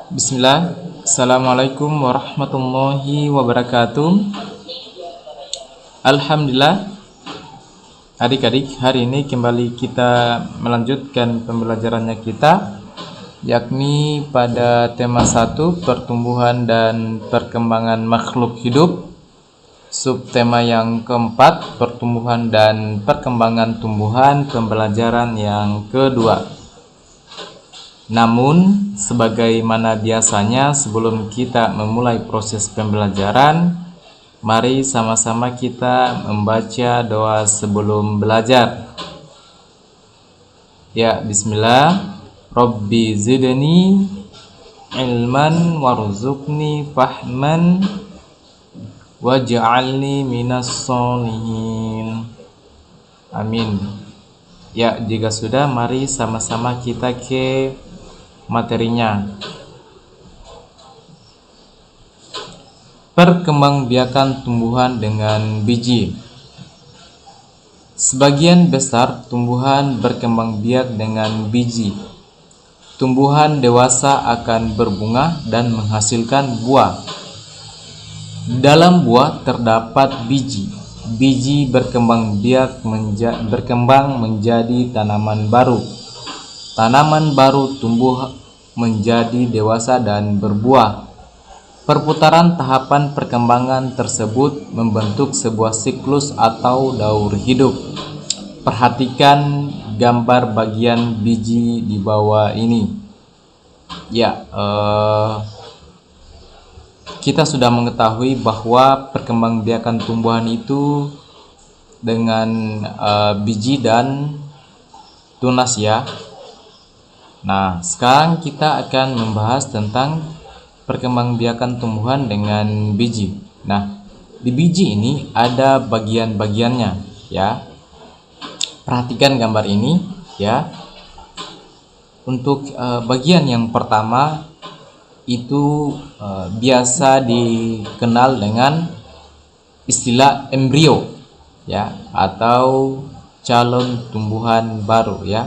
Bismillah. Assalamualaikum warahmatullahi wabarakatuh. Alhamdulillah, adik-adik, hari ini kembali kita melanjutkan pembelajarannya kita, yakni pada tema 1, pertumbuhan dan perkembangan makhluk hidup. Subtema yang keempat, pertumbuhan dan perkembangan tumbuhan, pembelajaran yang kedua. Namun, sebagaimana biasanya sebelum kita memulai proses pembelajaran, mari sama-sama kita membaca doa sebelum belajar. Ya, bismillah. Rabbi zidni ilman warzuqni fahman waj'alni minas sholihin. Amin. Ya, jika sudah, mari sama-sama kita ke materinya. Perkembangbiakan tumbuhan dengan biji. Sebagian besar tumbuhan berkembang biak dengan biji. Tumbuhan dewasa akan berbunga dan menghasilkan buah. Dalam buah terdapat biji. Biji berkembang biak berkembang menjadi tanaman baru. Tanaman baru tumbuh menjadi dewasa dan berbuah. Perputaran tahapan perkembangan tersebut membentuk sebuah siklus atau daur hidup. Perhatikan gambar bagian biji di bawah ini. Ya, kita sudah mengetahui bahwa perkembangbiakan tumbuhan itu dengan biji dan tunas ya. Nah, sekarang kita akan membahas tentang perkembangbiakan tumbuhan dengan biji. Nah, di biji ini ada bagian-bagiannya ya. Perhatikan gambar ini ya. Untuk bagian yang pertama itu biasa dikenal dengan istilah embrio ya, atau calon tumbuhan baru ya.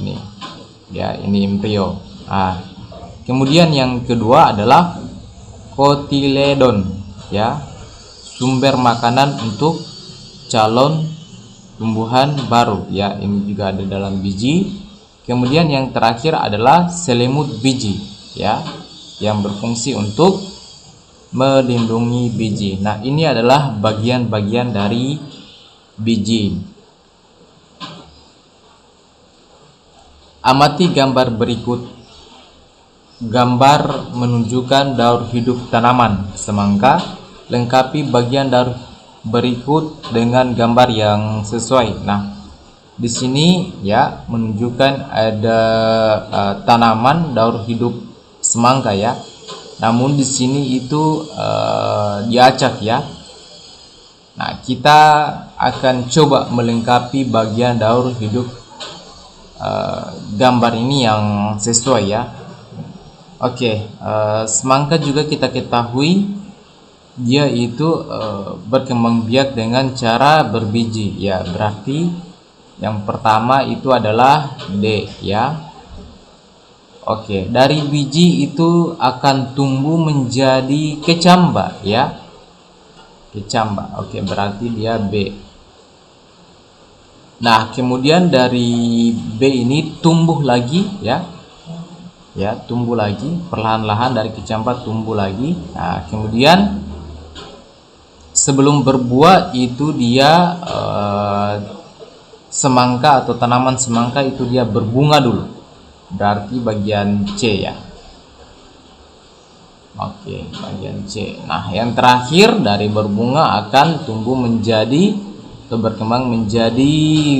Ini ya, ini embrio. Kemudian yang kedua adalah kotiledon ya, sumber makanan untuk calon tumbuhan baru ya, ini juga ada dalam biji. Kemudian yang terakhir adalah selimut biji ya, yang berfungsi untuk melindungi biji. Nah, ini adalah bagian-bagian dari biji. Amati gambar berikut. Gambar menunjukkan daur hidup tanaman semangka. Lengkapi bagian daur berikut dengan gambar yang sesuai. Nah, di sini ya menunjukkan ada tanaman daur hidup semangka ya. Namun di sini itu diacak ya. Nah, kita akan coba melengkapi bagian daur hidup gambar ini yang sesuai ya. Oke, semangka juga kita ketahui dia itu berkembang biak dengan cara berbiji ya. Berarti yang pertama itu adalah D ya. Oke, dari biji itu akan tumbuh menjadi kecamba ya. Kecamba. Oke, berarti dia B. Nah, kemudian dari B ini tumbuh lagi ya. Ya, tumbuh lagi perlahan-lahan dari kecamba tumbuh lagi. Nah, kemudian sebelum berbuah itu dia semangka atau tanaman semangka itu dia berbunga dulu. Berarti bagian C ya. Oke, bagian C. Nah, yang terakhir dari berbunga akan tumbuh menjadi atau berkembang menjadi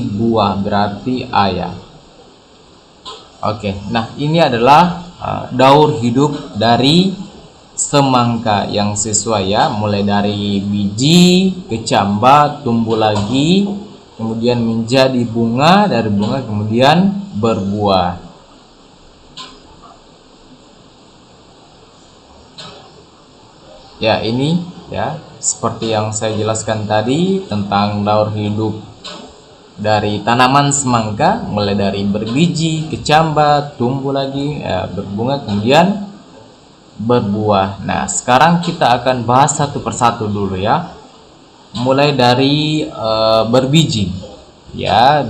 buah, berarti A ya. Oke, nah ini adalah daur hidup dari semangka yang sesuai ya, mulai dari biji, kecamba, tumbuh lagi, kemudian menjadi bunga, dari bunga kemudian berbuah. Ya, ini ya seperti yang saya jelaskan tadi tentang daur hidup dari tanaman semangka, mulai dari berbiji, kecambah, tumbuh lagi, berbunga, kemudian berbuah. Nah, sekarang kita akan bahas satu persatu dulu ya. Mulai dari berbiji. Ya,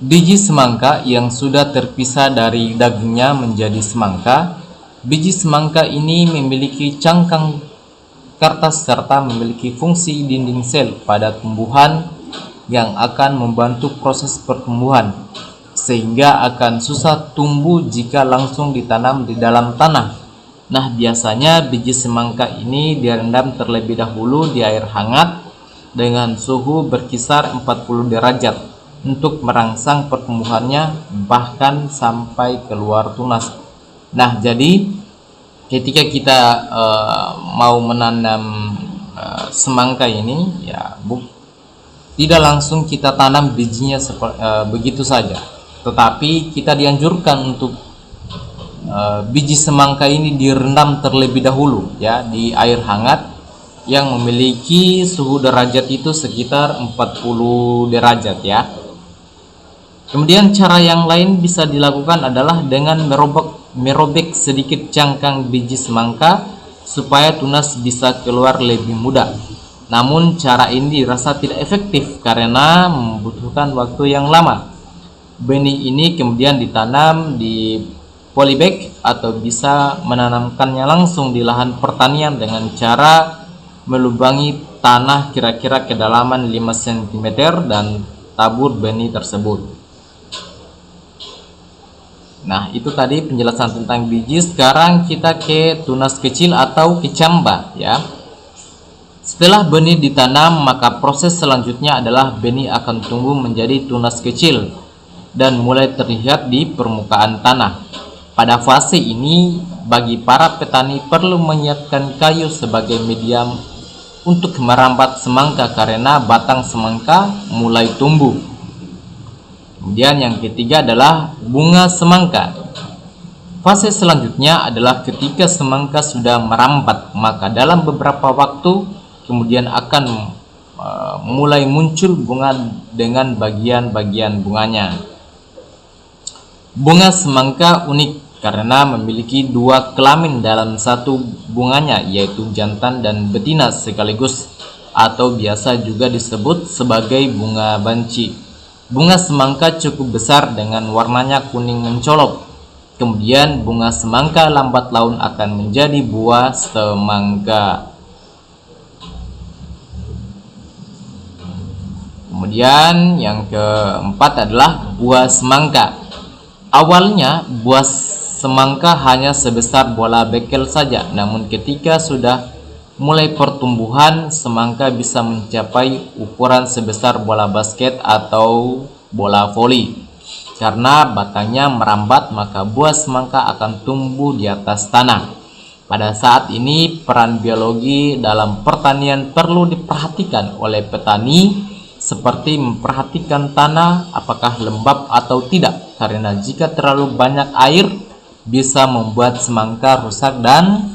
biji semangka yang sudah terpisah dari dagingnya menjadi semangka. Biji semangka ini memiliki cangkang kertas serta memiliki fungsi dinding sel pada tumbuhan yang akan membantu proses pertumbuhan, sehingga akan susah tumbuh jika langsung ditanam di dalam tanah. Nah, biasanya biji semangka ini direndam terlebih dahulu di air hangat dengan suhu berkisar 40 derajat untuk merangsang pertumbuhannya bahkan sampai keluar tunas. Nah, jadi ketika kita mau menanam semangka ini, ya tidak langsung kita tanam bijinya begitu saja, tetapi kita dianjurkan untuk biji semangka ini direndam terlebih dahulu ya di air hangat yang memiliki suhu derajat itu sekitar 40 derajat ya. Kemudian cara yang lain bisa dilakukan adalah dengan merobek sedikit cangkang biji semangka supaya tunas bisa keluar lebih mudah. Namun cara ini dirasa tidak efektif karena membutuhkan waktu yang lama. Benih ini kemudian ditanam di polybag atau bisa menanamkannya langsung di lahan pertanian dengan cara melubangi tanah kira-kira kedalaman 5 cm dan tabur benih tersebut. Nah, itu tadi penjelasan tentang biji. Sekarang kita ke tunas kecil atau kecambah ya. Setelah benih ditanam, maka proses selanjutnya adalah benih akan tumbuh menjadi tunas kecil dan mulai terlihat di permukaan tanah. Pada fase ini, bagi para petani perlu menyiapkan kayu sebagai medium untuk merambat semangka karena batang semangka mulai tumbuh. Kemudian yang ketiga adalah bunga semangka. Fase selanjutnya adalah ketika semangka sudah merambat, maka dalam beberapa waktu kemudian akan mulai muncul bunga dengan bagian-bagian bunganya. Bunga semangka unik karena memiliki dua kelamin dalam satu bunganya, yaitu jantan dan betina sekaligus, atau biasa juga disebut sebagai bunga banci. Bunga semangka cukup besar dengan warnanya kuning mencolok. Kemudian bunga semangka lambat laun akan menjadi buah semangka. Kemudian yang keempat adalah buah semangka. Awalnya buah semangka hanya sebesar bola bekel saja, namun ketika sudah mulai pertumbuhan, semangka bisa mencapai ukuran sebesar bola basket atau bola voli. Karena batangnya merambat, maka buah semangka akan tumbuh di atas tanah. Pada saat ini, peran biologi dalam pertanian perlu diperhatikan oleh petani, seperti memperhatikan tanah apakah lembab atau tidak. Karena jika terlalu banyak air, bisa membuat semangka rusak dan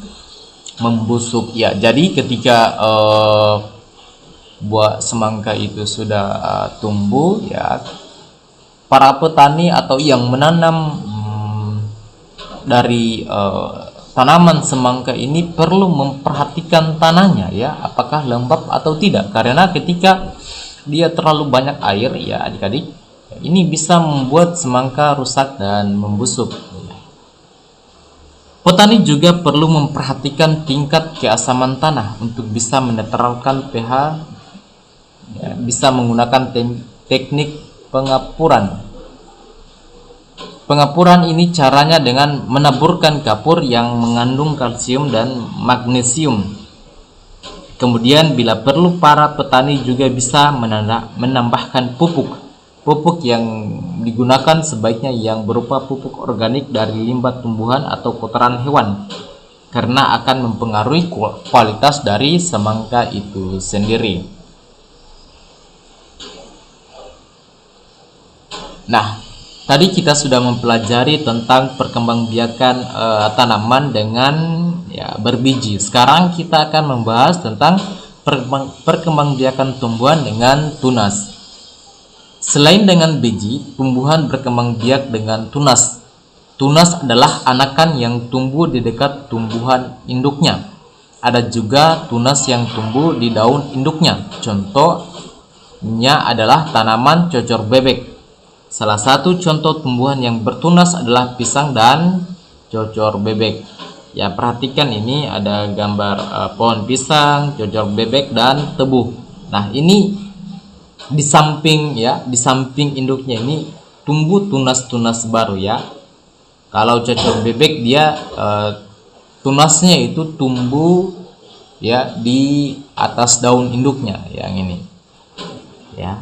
membusuk ya. Jadi ketika buah semangka itu sudah tumbuh ya, para petani atau yang menanam dari tanaman semangka ini perlu memperhatikan tanahnya ya, apakah lembab atau tidak, karena ketika dia terlalu banyak air ya adik-adik, ini bisa membuat semangka rusak dan membusuk. Petani juga perlu memperhatikan tingkat keasaman tanah untuk bisa menetralkan pH, ya, bisa menggunakan teknik pengapuran. Pengapuran ini caranya dengan menaburkan kapur yang mengandung kalsium dan magnesium. Kemudian bila perlu, para petani juga bisa menambahkan pupuk. Pupuk yang digunakan sebaiknya yang berupa pupuk organik dari limbah tumbuhan atau kotoran hewan, karena akan mempengaruhi kualitas dari semangka itu sendiri. Nah, tadi kita sudah mempelajari tentang perkembangbiakan tanaman dengan ya berbiji. Sekarang kita akan membahas tentang perkembangbiakan tumbuhan dengan tunas. Selain dengan biji, tumbuhan berkembang biak dengan tunas. Tunas adalah anakan yang tumbuh di dekat tumbuhan induknya. Ada juga tunas yang tumbuh di daun induknya. Contohnya adalah tanaman cocor bebek. Salah satu contoh tumbuhan yang bertunas adalah pisang dan cocor bebek. Ya, perhatikan ini ada gambar pohon pisang, cocor bebek dan tebu. Nah, ini di samping induknya ini tumbuh tunas-tunas baru ya. Kalau cocor bebek dia tunasnya itu tumbuh ya di atas daun induknya yang ini ya.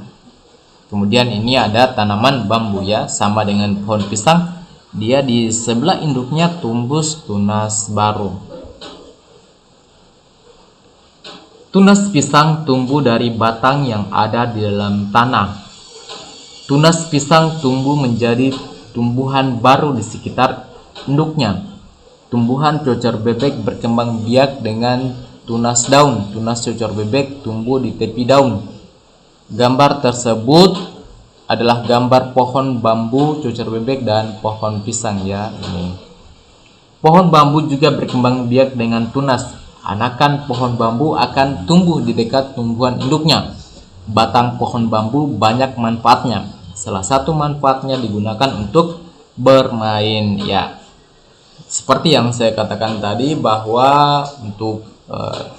Kemudian ini ada tanaman bambu ya, sama dengan pohon pisang, dia di sebelah induknya tumbuh tunas baru. Tunas pisang tumbuh dari batang yang ada di dalam tanah. Tunas pisang tumbuh menjadi tumbuhan baru di sekitar induknya. Tumbuhan cocor bebek berkembang biak dengan tunas daun. Tunas cocor bebek tumbuh di tepi daun. Gambar tersebut adalah gambar pohon bambu, cocor bebek, dan pohon pisang ya. Ini. Pohon bambu juga berkembang biak dengan tunas. Anakan pohon bambu akan tumbuh di dekat tumbuhan induknya. Batang pohon bambu banyak manfaatnya. Salah satu manfaatnya digunakan untuk bermain ya. Seperti yang saya katakan tadi bahwa untuk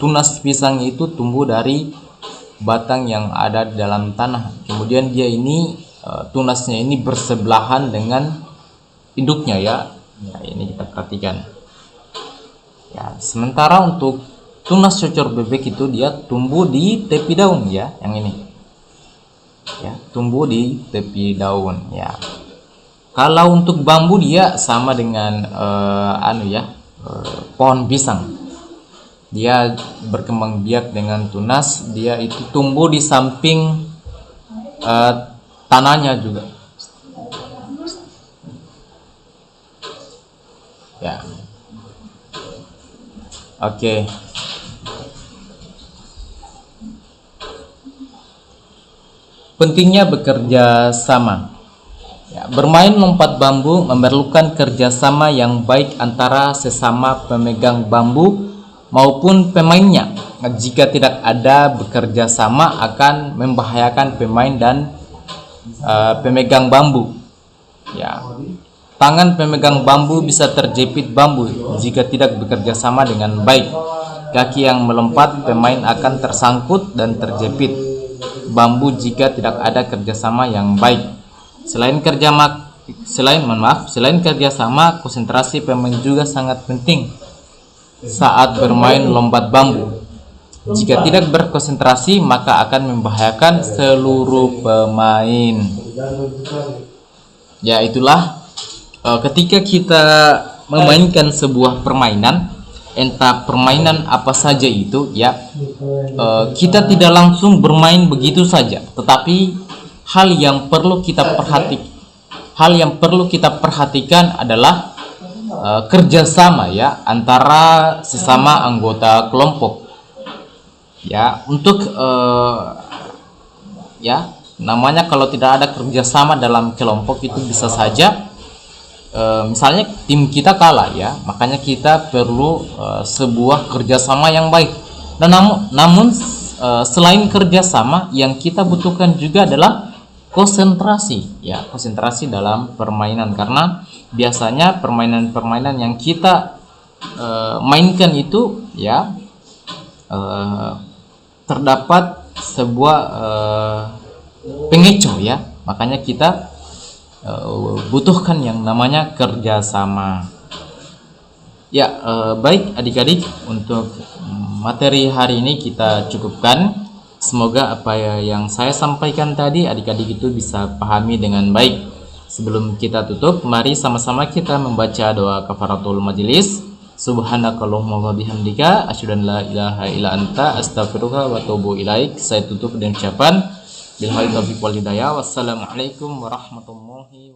tunas pisang itu tumbuh dari batang yang ada di dalam tanah. Kemudian dia ini tunasnya ini bersebelahan dengan induknya ya. Ya, ini kita perhatikan. Ya, sementara untuk tunas cocor bebek itu dia tumbuh di tepi daun ya, yang ini. Ya, tumbuh di tepi daun ya. Kalau untuk bambu dia sama dengan pohon pisang. Dia berkembang biak dengan tunas, dia itu tumbuh di samping tanahnya juga. Ya. Oke. Pentingnya bekerja sama. Ya, bermain lompat bambu memerlukan kerjasama yang baik antara sesama pemegang bambu maupun pemainnya. Jika tidak ada bekerja sama akan membahayakan pemain dan pemegang bambu. Ya. Tangan pemegang bambu bisa terjepit bambu jika tidak bekerja sama dengan baik. Kaki yang melompat pemain akan tersangkut dan terjepit bambu jika tidak ada kerjasama yang baik. Selain kerjasama, konsentrasi pemain juga sangat penting saat bermain lompat bambu. Jika tidak berkonsentrasi maka akan membahayakan seluruh pemain. Ya, itulah ketika kita memainkan sebuah permainan, entah permainan apa saja itu ya, kita tidak langsung bermain begitu saja, tetapi hal yang perlu kita perhatikan adalah kerjasama ya antara sesama anggota kelompok ya. Untuk ya namanya kalau tidak ada kerjasama dalam kelompok itu bisa saja misalnya tim kita kalah ya, makanya kita perlu sebuah kerjasama yang baik. Dan namun selain kerjasama yang kita butuhkan juga adalah konsentrasi ya, konsentrasi dalam permainan, karena biasanya permainan-permainan yang kita mainkan itu ya terdapat sebuah pengecoh ya, makanya kita butuhkan yang namanya kerjasama. Ya, baik adik-adik, untuk materi hari ini kita cukupkan. Semoga apa yang saya sampaikan tadi adik-adik itu bisa pahami dengan baik. Sebelum kita tutup, mari sama-sama kita membaca doa kafaratul majelis. Subhanakallahumma wa bihamdika asyhadu an la ilaha illa anta astaghfiruka wa atubu ilaik. Saya tutup dengan ucapan billahi taufiq wal hidayah. Wassalamualaikum warahmatullahi wabarakatuh.